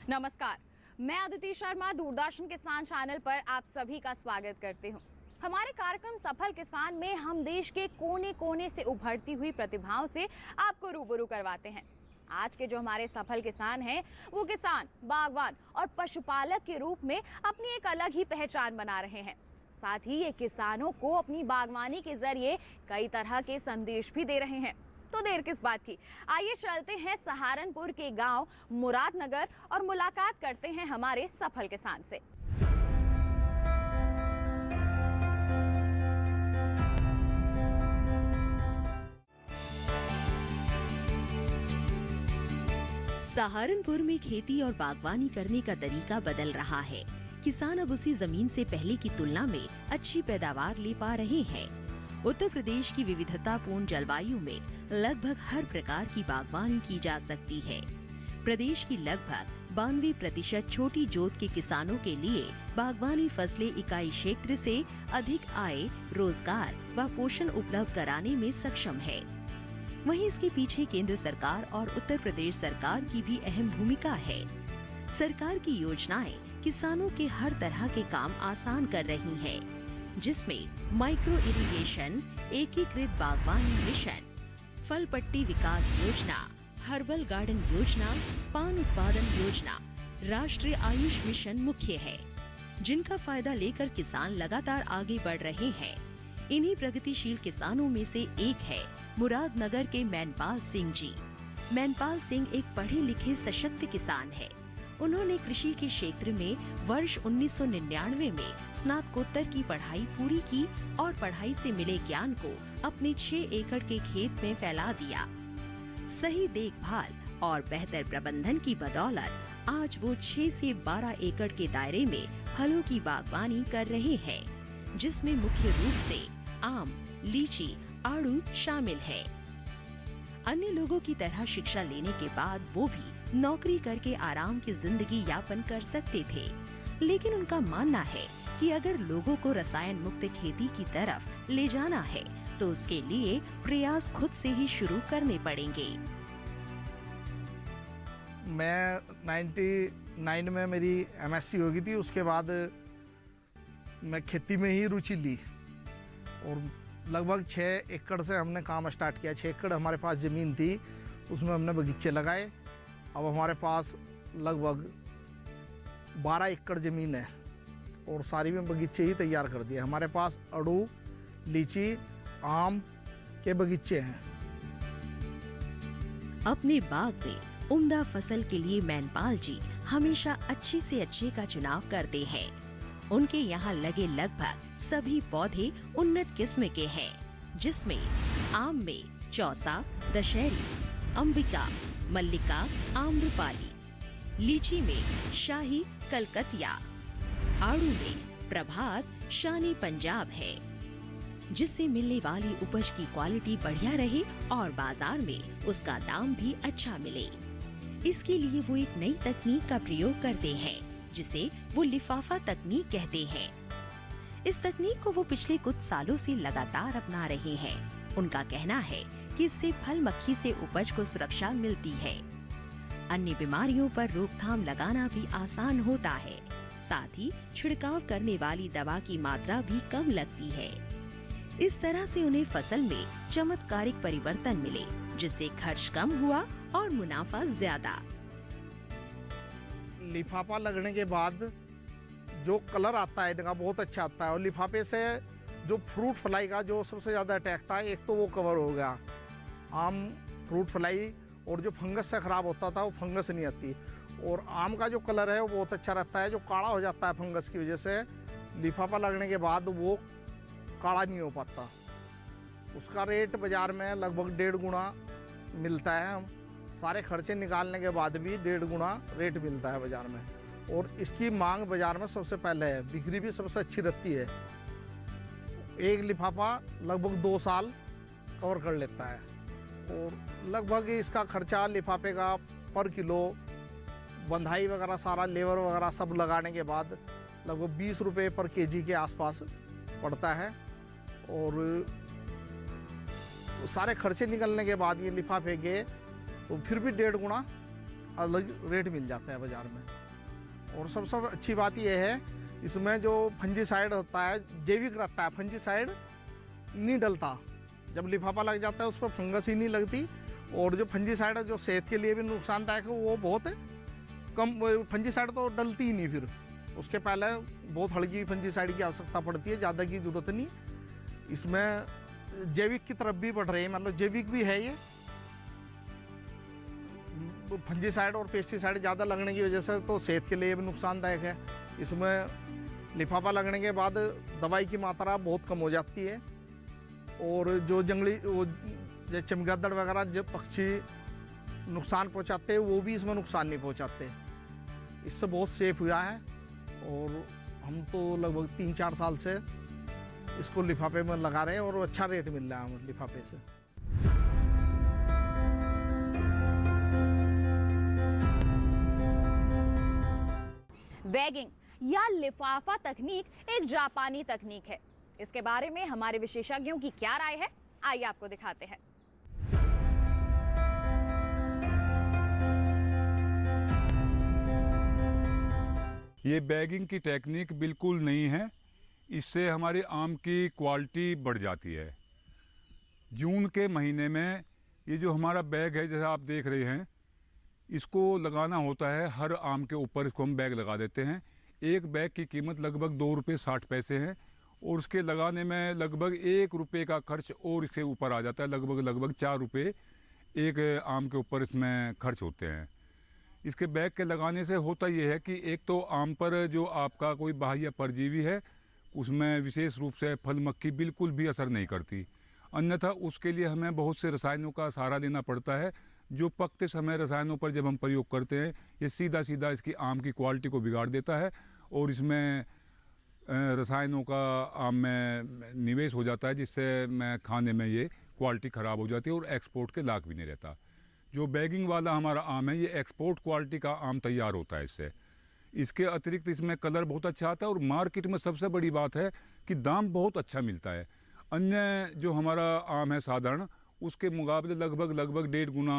नमस्कार, मैं अदिति शर्मा दूरदर्शन किसान चैनल पर आप सभी का स्वागत करती हूं। हमारे कार्यक्रम सफल किसान में हम देश के कोने कोने से उभरती हुई प्रतिभाओं से आपको रूबरू करवाते हैं। आज के जो हमारे सफल किसान हैं, वो किसान, बागवान और पशुपालक के रूप में अपनी एक अलग ही पहचान बना रहे हैं। साथ ही ये किसानों को अपनी बागवानी के जरिए कई तरह के संदेश भी दे रहे हैं। तो देर किस बात की, आइए चलते हैं सहारनपुर के गांव मुरादनगर और मुलाकात करते हैं हमारे सफल किसान से। सहारनपुर में खेती और बागवानी करने का तरीका बदल रहा है। किसान अब उसी जमीन से पहले की तुलना में अच्छी पैदावार ले पा रहे हैं। उत्तर प्रदेश की विविधतापूर्ण जलवायु में लगभग हर प्रकार की बागवानी की जा सकती है। प्रदेश की लगभग 92% छोटी जोत के किसानों के लिए बागवानी फसलें इकाई क्षेत्र से अधिक आय, रोजगार व पोषण उपलब्ध कराने में सक्षम है। वहीं इसके पीछे केंद्र सरकार और उत्तर प्रदेश सरकार की भी अहम भूमिका है। सरकार की योजनाएं किसानों के हर तरह के काम आसान कर रही हैं, जिसमें माइक्रो इरिगेशन, एकीकृत बागवानी मिशन, फल पट्टी विकास योजना, हर्बल गार्डन योजना, पान उत्पादन योजना, राष्ट्रीय आयुष मिशन मुख्य है, जिनका फायदा लेकर किसान लगातार आगे बढ़ रहे हैं। इन्हीं प्रगतिशील किसानों में से एक है मुरादनगर के मैनपाल सिंह जी। मैनपाल सिंह एक पढ़े लिखे सशक्त किसान है। उन्होंने कृषि के क्षेत्र में वर्ष 1999 में स्नातकोत्तर की पढ़ाई पूरी की और पढ़ाई से मिले ज्ञान को अपने 6 एकड़ के खेत में फैला दिया। सही देखभाल और बेहतर प्रबंधन की बदौलत आज वो 6 से 12 एकड़ के दायरे में फलों की बागवानी कर रहे हैं, जिसमें मुख्य रूप से आम, लीची, आड़ू शामिल है। अन्य लोगों की तरह शिक्षा लेने के बाद वो भी नौकरी करके आराम की जिंदगी यापन कर सकते थे, लेकिन उनका मानना है कि अगर लोगों को रसायन मुक्त खेती की तरफ ले जाना है तो उसके लिए प्रयास खुद से ही शुरू करने पड़ेंगे। मैं 99 में मेरी MSc हो गई थी। उसके बाद मैं खेती में ही रुचि ली और लगभग 6 एकड़ से हमने काम स्टार्ट किया। 6 एकड़ हमारे पास ज़मीन थी, उसमें हमने बगीचे लगाए। अब हमारे पास लगभग 12 एकड़ ज़मीन है और सारी में बगीचे ही तैयार कर दिए। हमारे पास अड़ू, लीची, आम के बगीचे हैं। अपने बाग में उम्दा फसल के लिए मैनपाल जी हमेशा अच्छे से अच्छे का चुनाव करते हैं। उनके यहाँ लगे लगभग सभी पौधे उन्नत किस्म के हैं, जिसमें आम में चौसा, दशहरी, अंबिका, मल्लिका, आम्रपाली, लीची में शाही, कलकतिया, आड़ू में प्रभात, शानी पंजाब है, जिससे मिलने वाली उपज की क्वालिटी बढ़िया रहे और बाजार में उसका दाम भी अच्छा मिले। इसके लिए वो एक नई तकनीक का प्रयोग करते हैं, जिसे वो लिफाफा तकनीक कहते हैं। इस तकनीक को वो पिछले कुछ सालों से लगातार अपना रहे हैं। उनका कहना है कि इससे फल मक्खी से उपज को सुरक्षा मिलती है। अन्य बीमारियों पर रोकथाम लगाना भी आसान होता है। साथ ही छिड़काव करने वाली दवा की मात्रा भी कम लगती है। इस तरह से उन्हें फसल में चमत्कारिक परिवर्तन मिले, जिससे खर्च कम हुआ और मुनाफा ज्यादा। लिफाफा लगने के बाद जो कलर आता है इनका बहुत अच्छा आता है और लिफाफे से जो फ्रूट फ्लाई का जो सबसे ज़्यादा अटैक था, एक तो वो कवर हो गया। आम फ्रूट फ्लाई और जो फंगस से ख़राब होता था वो फंगस नहीं आती। और आम का जो कलर है वो बहुत अच्छा रहता है। जो काला हो जाता है फंगस की वजह से, लिफाफा लगने के बाद वो काला नहीं हो पाता। उसका रेट बाज़ार में लगभग 1.5 गुना मिलता है। सारे खर्चे निकालने के बाद भी 1.5 गुना रेट मिलता है बाज़ार में। और इसकी मांग बाज़ार में सबसे पहले है, बिक्री भी सबसे अच्छी रहती है। एक लिफाफा लगभग 2 साल कवर कर लेता है और लगभग इसका खर्चा लिफाफे का पर किलो, बंधाई वगैरह सारा लेबर वगैरह सब लगाने के बाद लगभग 20 रुपये पर केजी के आसपास पड़ता है। और सारे खर्चे निकलने के बाद ये लिफाफे के तो फिर भी 1.5 गुना अलग रेट मिल जाता है बाज़ार में। और सबसे अच्छी बात यह है इसमें जो फंजीसाइड होता है जैविक रहता है, फंजीसाइड नहीं डलता। जब लिफाफा लग जाता है उस पर फंगस ही नहीं लगती। और जो फंजीसाइड है जो सेहत के लिए भी नुकसानदायक है वो बहुत कम, फंजीसाइड तो डलती ही नहीं। फिर उसके पहले बहुत हल्की फंजीसाइड की आवश्यकता पड़ती है, ज़्यादा की ज़रूरत नहीं। इसमें जैविक की तरफ भी बढ़ रहे हैं, मतलब जैविक भी है ये। फंजीसाइड और पेस्टिसाइड ज़्यादा लगने की वजह से तो सेहत के लिए भी नुकसानदायक है। इसमें लिफाफा लगने के बाद दवाई की मात्रा बहुत कम हो जाती है। और जो जंगली वो जैसे चमगादड़ वगैरह जो पक्षी नुकसान पहुंचाते हैं वो भी इसमें नुकसान नहीं पहुंचाते। इससे बहुत सेफ हुआ है। और हम तो लगभग 3-4 साल से इसको लिफाफे में लगा रहे हैं और अच्छा रेट मिल रहा है हमें लिफाफे से। बैगिंग या लिफाफा तकनीक एक जापानी तकनीक है। इसके बारे में हमारे विशेषज्ञों की क्या राय है, आइए आपको दिखाते हैं। ये बैगिंग की टेक्निक बिल्कुल नई है। इससे हमारे आम की क्वालिटी बढ़ जाती है। जून के महीने में ये जो हमारा बैग है जैसा आप देख रहे हैं, इसको लगाना होता है हर आम के ऊपर। इसको हम बैग लगा देते हैं। एक बैग की कीमत लगभग 2 रुपये 60 पैसे है और उसके लगाने में लगभग 1 रुपये का खर्च और इसके ऊपर आ जाता है। लगभग 4 रुपये एक आम के ऊपर इसमें खर्च होते हैं। इसके बैग के लगाने से होता ये है कि एक तो आम पर जो आपका कोई बाह्य परजीवी है उसमें विशेष रूप से फल मक्खी बिल्कुल भी असर नहीं करती। अन्यथा उसके लिए हमें बहुत से रसायनों का सहारा लेना पड़ता है, जो पकते समय रसायनों पर जब हम प्रयोग करते हैं ये सीधा सीधा इसकी आम की क्वालिटी को बिगाड़ देता है और इसमें रसायनों का आम में निवेश हो जाता है, जिससे मैं खाने में ये क्वालिटी ख़राब हो जाती है और एक्सपोर्ट के लायक भी नहीं रहता। जो बैगिंग वाला हमारा आम है ये एक्सपोर्ट क्वालिटी का आम तैयार होता है इससे। इसके अतिरिक्त इसमें कलर बहुत अच्छा आता है और मार्केट में सबसे बड़ी बात है कि दाम बहुत अच्छा मिलता है। अन्य जो हमारा आम है साधारण उसके मुकाबले लगभग 1.5 गुना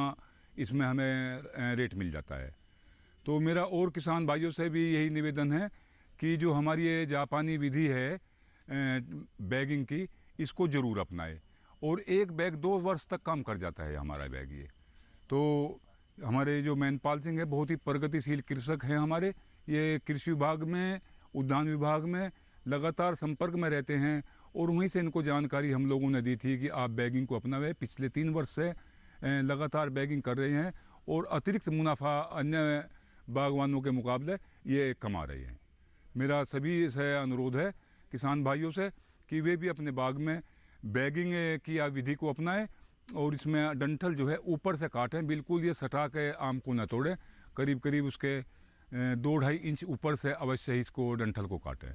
इसमें हमें रेट मिल जाता है। तो मेरा और किसान भाइयों से भी यही निवेदन है कि जो हमारी ये जापानी विधि है बैगिंग की, इसको ज़रूर अपनाएं। और एक बैग 2 वर्ष तक काम कर जाता है हमारा बैग ये। तो हमारे जो मैनपाल सिंह है बहुत ही प्रगतिशील कृषक हैं हमारे। ये कृषि विभाग में, उद्यान विभाग में लगातार संपर्क में रहते हैं और वहीं से इनको जानकारी हम लोगों ने दी थी कि आप बैगिंग को अपनाएं। पिछले 3 वर्ष से लगातार बैगिंग कर रहे हैं और अतिरिक्त मुनाफा अन्य बागवानों के मुकाबले ये कमा रहे हैं। मेरा सभी से अनुरोध है किसान भाइयों से कि वे भी अपने बाग में बैगिंग की विधि को अपनाएं और इसमें डंठल जो है ऊपर से काटें, बिल्कुल ये सटा के आम को न तोड़ें। करीब करीब उसके 2-2.5 इंच ऊपर से अवश्य ही इसको डंठल को काटें।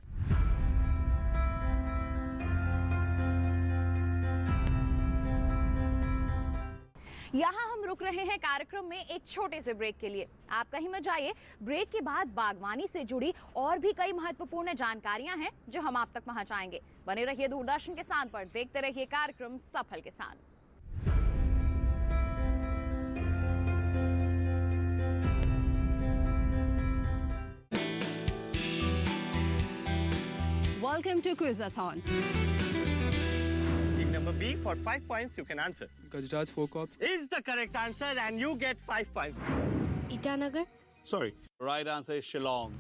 यहाँ हम रुक रहे हैं कार्यक्रम में एक छोटे से ब्रेक के लिए। आप कहीं मत जाइए। ब्रेक के बाद बागवानी से जुड़ी और भी कई महत्वपूर्ण जानकारियां हैं जो हम आप तक पहुंचाएंगे। बने रहिए दूरदर्शन किसान पर, देखते रहिए कार्यक्रम सफल किसान। Welcome to Quizathon. Team number B, for 5 points you can answer. Gajraj Focop. Is the correct answer and you get 5 points. Itanagar. Sorry. Right answer is Shillong.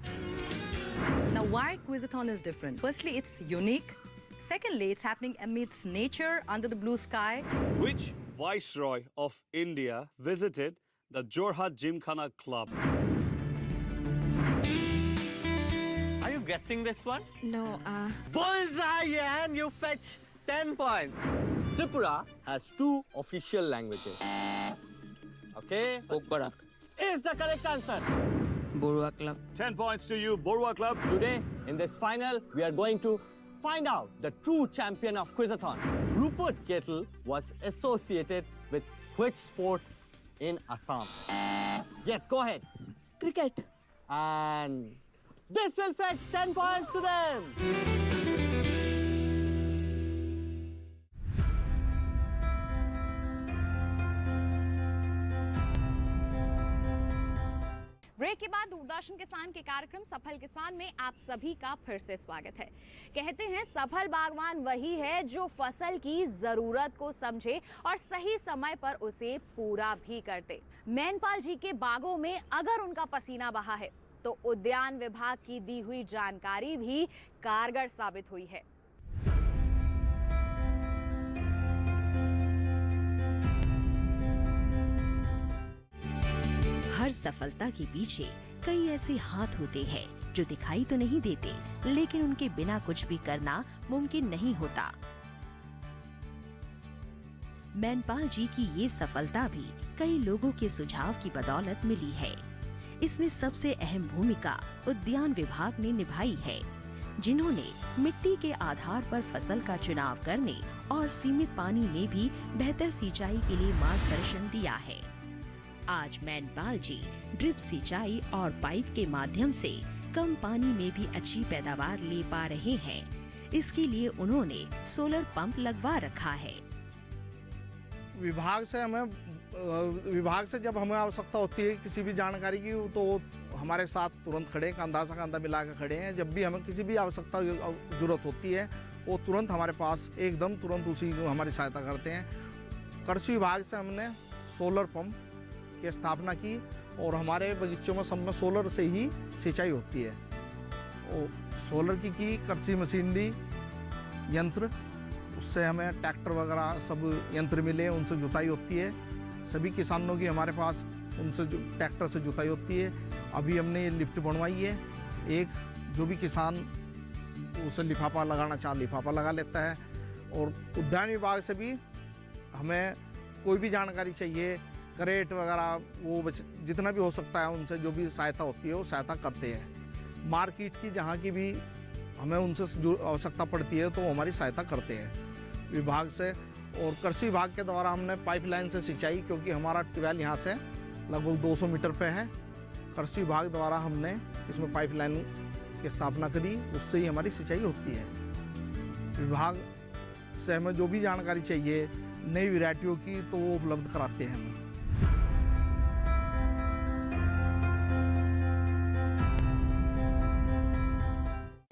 Now, why Quizathon is different? Firstly, it's unique. Secondly, it's happening amidst nature, under the blue sky. Which Viceroy of India visited the Jorhat Gymkhana Club? Are you guessing this one? No, Bullseye, and you fetch 10 points. Tripura has 2 official languages. Okay? Pokbarak. Is the correct answer. Borua Club. 10 points to you, Borua Club. Today, in this final, we are going to find out the true champion of Quizathon. Rupert Kettle was associated with which sport in Assam? Yes, go ahead. cricket. And this will fetch 10 points to them. Break के बाद दूरदर्शन किसान के कार्यक्रम सफल किसान में आप सभी का फिर से स्वागत है। कहते हैं सफल बागवान वही है जो फसल की जरूरत को समझे और सही समय पर उसे पूरा भी करते। मैनपाल जी के बागों में अगर उनका पसीना बहा है तो उद्यान विभाग की दी हुई जानकारी भी कारगर साबित हुई है। हर सफलता के पीछे कई ऐसे हाथ होते हैं जो दिखाई तो नहीं देते, लेकिन उनके बिना कुछ भी करना मुमकिन नहीं होता। मैनपाल जी की ये सफलता भी कई लोगों के सुझाव की बदौलत मिली है। इसमें सबसे अहम भूमिका उद्यान विभाग ने निभाई है, जिन्होंने मिट्टी के आधार पर फसल का चुनाव करने और सीमित पानी में भी बेहतर सिंचाई के लिए मार्गदर्शन दिया है। आज मैनपाल जी ड्रिप सिंचाई और पाइप के माध्यम से कम पानी में भी अच्छी पैदावार ले पा रहे हैं। इसके लिए उन्होंने सोलर पंप लगवा रखा है। विभाग से जब हमें आवश्यकता होती है किसी भी जानकारी की, तो वो हमारे साथ तुरंत खड़े, कंधा से कंधा मिला कर खड़े हैं। जब भी हमें किसी भी आवश्यकता जरूरत होती है वो तुरंत हमारे पास एकदम तुरंत उसी हमारी सहायता करते हैं। कृषि विभाग से हमने सोलर पंप की स्थापना की और हमारे बगीचों में सब में सोलर से ही सिंचाई होती है। और सोलर की कृषि मशीनरी यंत्र, उससे हमें ट्रैक्टर वगैरह सब यंत्र मिले, उनसे जुताई होती है। सभी किसानों की हमारे पास उनसे ट्रैक्टर से जुताई होती है। अभी हमने ये लिफ्ट बनवाई है, एक जो भी किसान उसे लिफाफा लगाना चाहे लिफाफा लगा लेता है। और उद्यान विभाग से भी हमें कोई भी जानकारी चाहिए, करेट वगैरह वो जितना भी हो सकता है उनसे जो भी सहायता होती है वो सहायता करते हैं। मार्केट की जहाँ की भी हमें उनसे जो आवश्यकता पड़ती है तो वो हमारी सहायता करते हैं विभाग से। और कृषि विभाग के द्वारा हमने पाइपलाइन से सिंचाई, क्योंकि हमारा ट्यूबवेल यहाँ से लगभग 200 मीटर पे है, कृषि विभाग द्वारा हमने इसमें पाइपलाइन की स्थापना करी, उससे ही हमारी सिंचाई होती है। विभाग से हमें जो भी जानकारी चाहिए नई वैरायटियों की तो वो उपलब्ध कराते हैं हमें।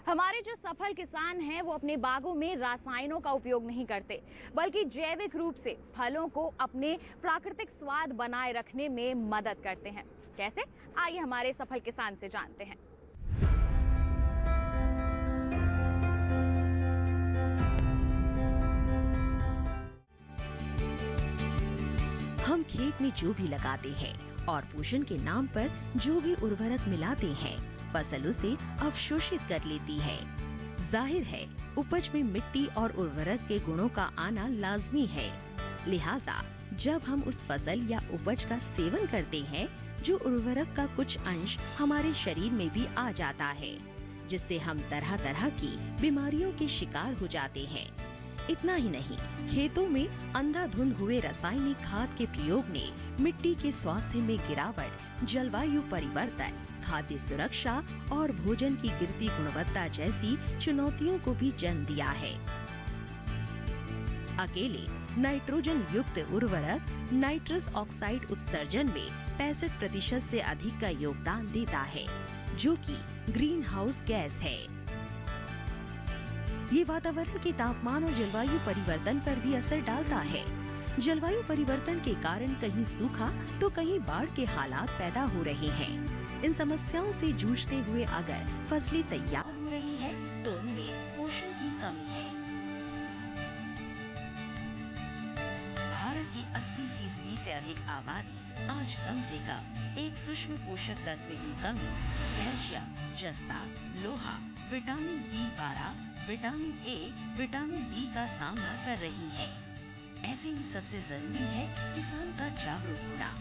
हमारे जो सफल किसान हैं वो अपने बागों में रासायनों का उपयोग नहीं करते, बल्कि जैविक रूप से फलों को अपने प्राकृतिक स्वाद बनाए रखने में मदद करते हैं। कैसे? आइए हमारे सफल किसान से जानते हैं। हम खेत में जो भी लगाते हैं और पोषण के नाम पर जो भी उर्वरक मिलाते हैं, फसल उसे अवशोषित कर लेती है। जाहिर है उपज में मिट्टी और उर्वरक के गुणों का आना लाजमी है। लिहाजा जब हम उस फसल या उपज का सेवन करते हैं, जो उर्वरक का कुछ अंश हमारे शरीर में भी आ जाता है, जिससे हम तरह तरह की बीमारियों के शिकार हो जाते हैं। इतना ही नहीं, खेतों में अंधाधुंध हुए रासायनिक खाद के प्रयोग ने मिट्टी के स्वास्थ्य में गिरावट, जलवायु परिवर्तन, खाद्य सुरक्षा और भोजन की गिरती गुणवत्ता जैसी चुनौतियों को भी जन्म दिया है। अकेले नाइट्रोजन युक्त उर्वरक नाइट्रस ऑक्साइड उत्सर्जन में 65% से अधिक का योगदान देता है, जो कि ग्रीन हाउस गैस है। ये वातावरण के तापमान और जलवायु परिवर्तन पर भी असर डालता है। जलवायु परिवर्तन के कारण कहीं सूखा तो कहीं बाढ़ के हालात पैदा हो रहे हैं। इन समस्याओं से जूझते हुए अगर फसलें तैयार हो रही है तो उनमें पोषण की कमी है। भारत की 80% से अधिक आबादी आज कम से कम एक सूक्ष्म पोषक तत्व की कमी, कैल्शियम, जस्ता, लोहा, vitamin B12, vitamin A, vitamin D का सामना कर रही है। ऐसे में सबसे जरूरी है किसान का जागरूक होना।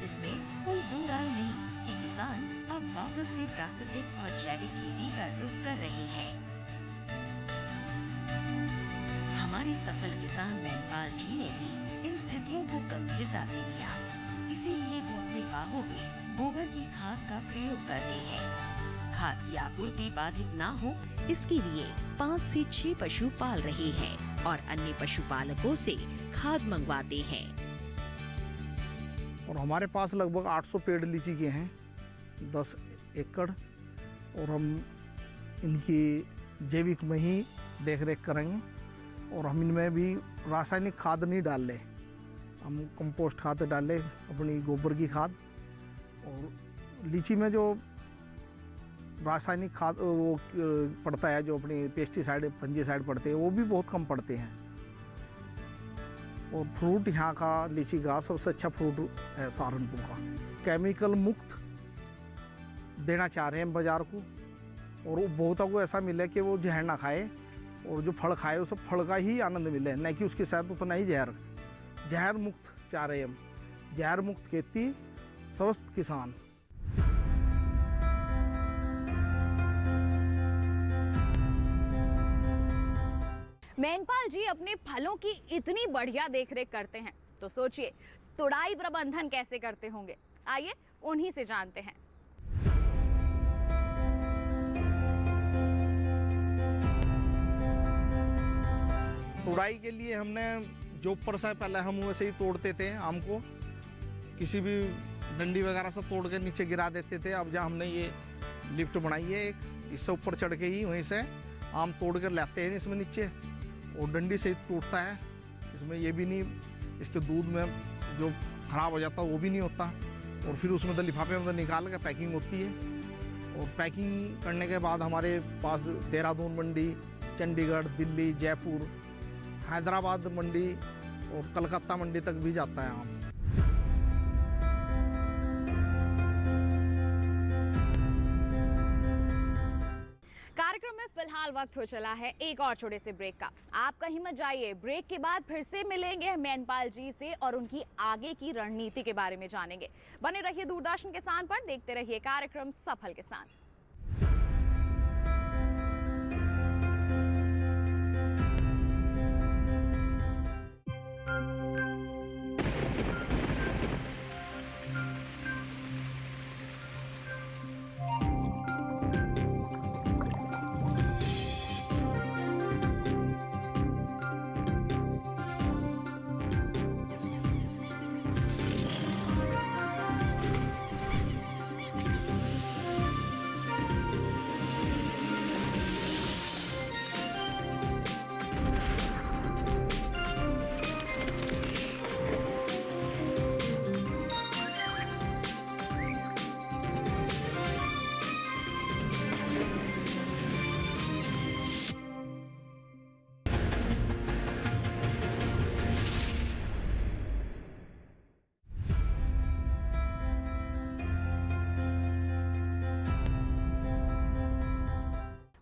इसमें कोई दो राय नहीं कि किसान अब वापस से प्राकृतिक और जैविक खेती का रुख कर रहे हैं। हमारे सफल किसान मैनपाल जी ने भी इन स्थितियों को गंभीरता से लिया, इसीलिए वो अपने बागों में गोबर की खाद का प्रयोग करते हैं। खाद की आपूर्ति बाधित ना हो, इसके लिए 5 से 6 पशु पाल रहे हैं और अन्य पशुपालकों से खाद मंगवाते हैं। और हमारे पास लगभग 800 पेड़ लीची के हैं 10 एकड़, और हम इनकी जैविक में ही देख रेख करेंगे। और हम इनमें भी रासायनिक खाद नहीं डाल रहे, हम कंपोस्ट खाद डालें, अपनी गोबर की खाद। और लीची में जो रासायनिक खाद वो पड़ता है, जो अपनी पेस्टिसाइड फंजीसाइड पड़ते हैं, वो भी बहुत कम पड़ते हैं। और फ्रूट यहाँ का लीची का सबसे अच्छा फ्रूट है सहारनपुर का। केमिकल मुक्त देना चाह रहे हैं बाज़ार को, और उपभोक्ता को ऐसा मिले कि वो जहर ना खाए, और जो फल खाए उसे फल का ही आनंद मिले, न कि उसके साथ उतना ही जहर मुक्त चाह रहे हैं हम। जहर मुक्त खेती, स्वस्थ किसान। मेनपाल जी अपने फलों की इतनी बढ़िया देखरेख करते हैं, तो सोचिए तुड़ाई प्रबंधन कैसे करते होंगे। आइए उन्हीं से जानते हैं। तुड़ाई के लिए हमने जो ऊपर से पहले हम वैसे ही तोड़ते थे आम को, किसी भी डंडी वगैरह से तोड़ के नीचे गिरा देते थे। अब जहाँ हमने ये लिफ्ट बनाई है एक, इससे ऊपर चढ़ के ही वहीं से आम तोड़ कर लाते हैं इसमें नीचे, और डंडी से ही टूटता है। इसमें ये भी नहीं, इसके दूध में जो खराब हो जाता है वो भी नहीं होता। और फिर उसमें तो लिफाफे में निकाल के पैकिंग होती है, और पैकिंग करने के बाद हमारे पास देहरादून मंडी, चंडीगढ़, दिल्ली, जयपुर, हैदराबाद मंडी और कलकत्ता मंडी तक भी जाता है आम। कार्यक्रम में फिलहाल वक्त हो चला है एक और छोटे से ब्रेक का। आप कहीं मत जाइए, ब्रेक के बाद फिर से मिलेंगे मेनपाल जी से और उनकी आगे की रणनीति के बारे में जानेंगे। बने रहिए दूरदर्शन किसान पर, देखते रहिए कार्यक्रम सफल किसान।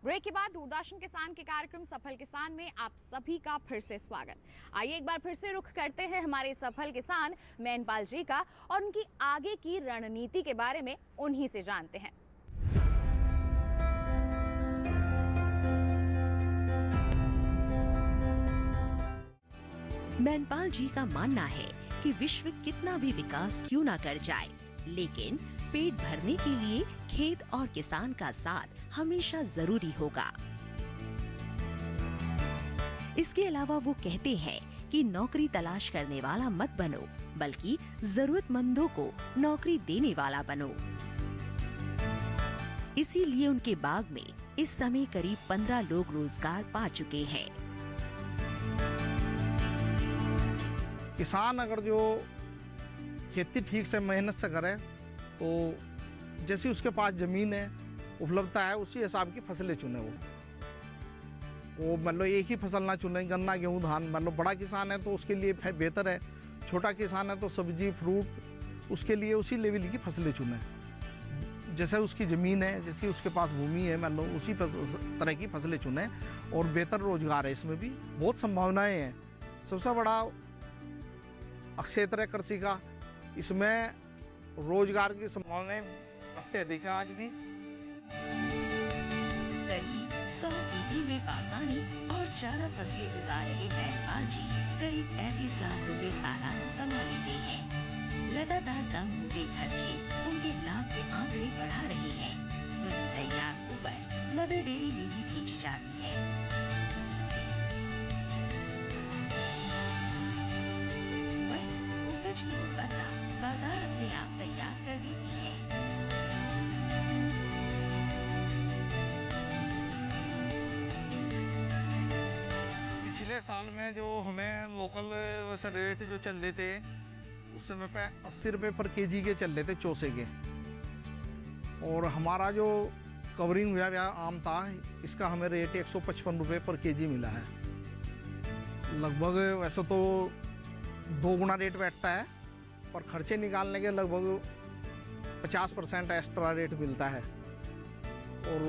ब्रेक के बाद दूरदर्शन किसान के कार्यक्रम सफल किसान में आप सभी का फिर से स्वागत। आइए एक बार फिर से रुख करते हैं हमारे सफल किसान मेनपाल जी का और उनकी आगे की रणनीति के बारे में उन्हीं से जानते हैं। मेनपाल जी का मानना है कि विश्व कितना भी विकास क्यों ना कर जाए, लेकिन पेट भरने के लिए खेत और किसान का साथ हमेशा जरूरी होगा। इसके अलावा वो कहते हैं कि नौकरी तलाश करने वाला मत बनो, बल्कि जरूरतमंदों को नौकरी देने वाला बनो। इसीलिए उनके बाग में इस समय करीब 15 लोग रोजगार पा चुके हैं। किसान अगर जो खेती ठीक से मेहनत से करे, तो जैसी उसके पास ज़मीन है, उपलब्धता है, उसी हिसाब की फसलें चुने वो मतलब एक ही फसल ना चुने, गन्ना गेहूँ धान। मतलब बड़ा किसान है तो उसके लिए बेहतर है, छोटा किसान है तो सब्जी फ्रूट, उसके लिए उसी लेवल की फसलें चुने। जैसे उसकी ज़मीन है, जैसी उसके पास भूमि है, मान लो उसी तरह की फसलें चुने, और बेहतर रोजगार है। इसमें भी बहुत संभावनाएँ हैं। सबसे बड़ा क्षेत्र है कृषि का, इसमें रोजगार की संभावनाएं काफी अधिक है आज भी। करीब 100 बीघे में बागवानी और 4 फसलें उगा रहे मेनपाल जी करीब 35 लाख रुपए सालाना कमा लेते हैं। लगातार कम होते खर्चे उनके लाभ के आंकड़े बढ़ा रहे हैं। उनकी तैयार उपज मदर डेयरी में भी भेजी जाती है। उपज की गुणवत्ता बाजार अपने आप तैयार कर देती है। पिछले साल में जो हमें लोकल वैसे रेट जो चल रहे थे उस समय पे 80 रुपये पर केजी के चल रहे थे चौसे के, और हमारा जो कवरिंग हुआ आम था इसका हमें रेट 155 रुपये पर केजी मिला है। लगभग वैसे तो 2 गुना रेट बैठता है, पर खर्चे निकालने के लगभग 50% एक्स्ट्रा रेट मिलता है। और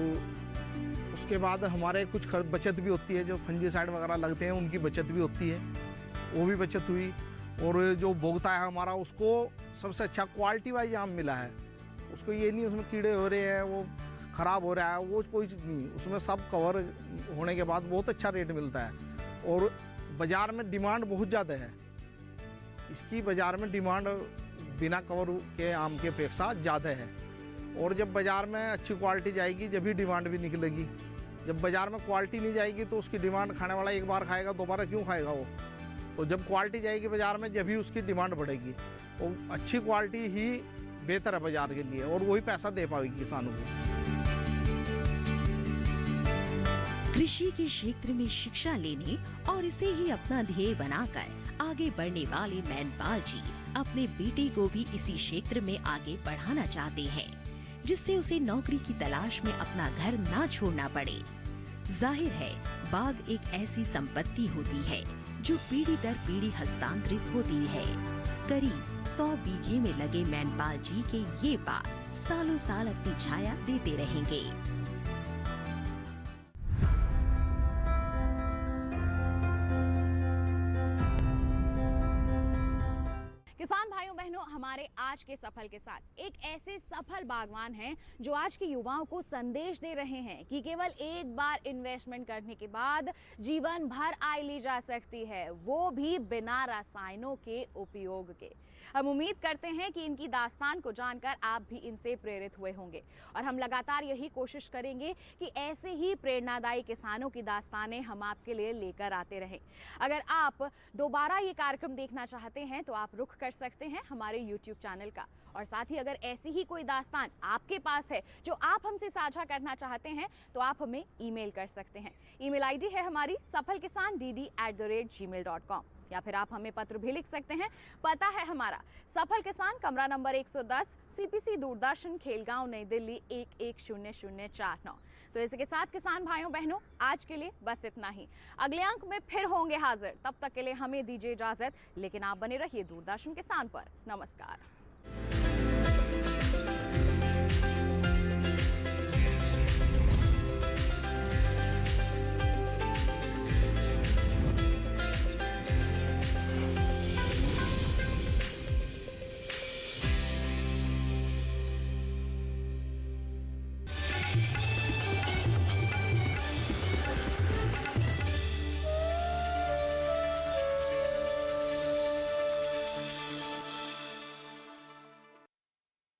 उसके बाद हमारे कुछ बचत भी होती है, जो फंजीसाइड वगैरह लगते हैं उनकी बचत भी होती है, वो भी बचत हुई। और जो भोगता है हमारा उसको सबसे अच्छा क्वालिटी वाइज आम मिला है, उसको ये नहीं उसमें कीड़े हो रहे हैं, वो ख़राब हो रहा है, वो कोई चीज़ नहीं, उसमें सब कवर होने के बाद बहुत अच्छा रेट मिलता है। और बाज़ार में डिमांड बहुत ज़्यादा है, इसकी बाज़ार में डिमांड बिना कवर के आम के अपेक्षा ज़्यादा है। और जब बाज़ार में अच्छी क्वालिटी जाएगी जब भी डिमांड भी निकलेगी। जब बाज़ार में क्वालिटी नहीं जाएगी तो उसकी डिमांड खाने वाला एक बार खाएगा दोबारा क्यों खाएगा वो। तो जब क्वालिटी जाएगी बाज़ार में जब भी उसकी डिमांड बढ़ेगी। और अच्छी क्वालिटी ही बेहतर है बाज़ार के लिए, और वही पैसा दे पाएगी किसानों को। कृषि के क्षेत्र में शिक्षा लेने और इसे ही अपना ध्येय बनाकर आगे बढ़ने वाले मैनपाल जी अपने बेटे को भी इसी क्षेत्र में आगे बढ़ाना चाहते हैं, जिससे उसे नौकरी की तलाश में अपना घर ना छोड़ना पड़े। जाहिर है बाग एक ऐसी संपत्ति होती है जो पीढ़ी दर पीढ़ी हस्तांतरित होती है। करीब 100 बीघे में लगे मैनपाल जी के ये बाग सालों साल अपनी छाया देते रहेंगे। किसान भाइयों बहनों, हमारे आज के सफल के साथ एक ऐसे सफल बागवान हैं जो आज के युवाओं को संदेश दे रहे हैं कि केवल एक बार इन्वेस्टमेंट करने के बाद जीवन भर आय ली जा सकती है, वो भी बिना रसायनों के उपयोग के। हम उम्मीद करते हैं कि इनकी दास्तान को जानकर आप भी इनसे प्रेरित हुए होंगे, और हम लगातार यही कोशिश करेंगे कि ऐसे ही प्रेरणादायी किसानों की दास्तानें हम आपके लिए लेकर आते रहें। अगर आप दोबारा ये कार्यक्रम देखना चाहते हैं तो आप रुख कर सकते हैं हमारे YouTube चैनल का, और साथ ही अगर ऐसी ही कोई दास्तान आपके पास है जो आप हमसे साझा करना चाहते हैं तो आप हमें ईमेल कर सकते हैं। ईमेल आईडी है हमारी safalkisandd@gmail.com, या फिर आप हमें पत्र भी लिख सकते हैं। पता है हमारा सफल किसान, कमरा नंबर 110, CPC दूरदर्शन, खेलगांव, नई दिल्ली 110049। तो इसी के साथ किसान भाइयों बहनों, आज के लिए बस इतना ही। अगले अंक में फिर होंगे हाजिर, तब तक के लिए हमें दीजिए इजाजत, लेकिन आप बने रहिए दूरदर्शन किसान पर। नमस्कार।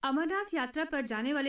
अमरनाथ यात्रा पर जाने वाले